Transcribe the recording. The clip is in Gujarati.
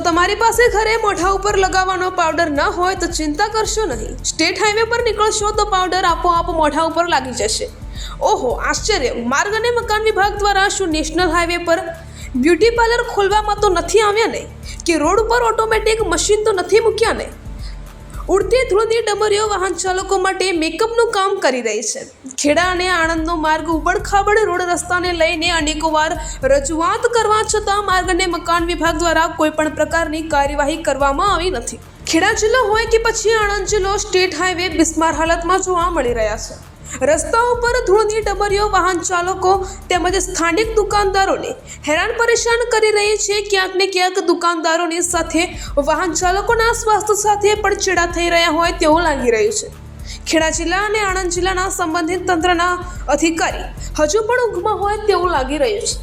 તમારી પાસે ઘરે મોઢા ઉપર લગાવવાનો પાવડર ન હોય તો ચિંતા કરશો નહીં. સ્ટેટ હાઈવે પર નીકળશો તો પાવડર આપોઆપ મોઢા ઉપર લાગી જશે. ઓહો, આશ્ચર્ય! માર્ગ અને મકાન વિભાગ દ્વારા શું નેશનલ હાઈવે પર બ્યુટી પાર્લર ખોલવામાં તો નથી આવ્યા ને? કે રોડ ઉપર ઓટોમેટિક મશીન તો નથી મૂક્યા ને? ઉડતી ધૂળની ડમરીઓ વાહન ચાલકો માટે મેકઅપનું કામ કરી રહી છે. ખેડા અને આણંદનો માર્ગ ઉબડખાબડ રોડ રસ્તાને લઈને અનેકોવાર રજૂઆત કરવા છતાં માર્ગ અને મકાન વિભાગ દ્વારા કોઈ પણ પ્રકારની કાર્યવાહી કરવામાં આવી નથી. ખેડા જિલ્લો હોય કે પછી આણંદ જિલ્લો, સ્ટેટ હાઈવે બિસ્માર હાલતમાં જોવા મળી રહ્યા છે. રસ્તા ઉપર ધૂળની ડમરીઓ વાહન ચાલકો તેમજ સ્થાનિક દુકાનદારોને હેરાન પરેશાન કરી રહી છે. ક્યાંક ને ક્યાંક દુકાનદારોની સાથે વાહન ચાલકોના સ્વાસ્થ્ય સાથે પણ ચેડા થઈ રહ્યા હોય તેવું લાગી રહ્યું છે. ખેડા જિલ્લા અને આણંદ જિલ્લાના સંબંધિત તંત્રના અધિકારી હજુ પણ ઊંઘમાં હોય તેવું લાગી રહ્યું છે.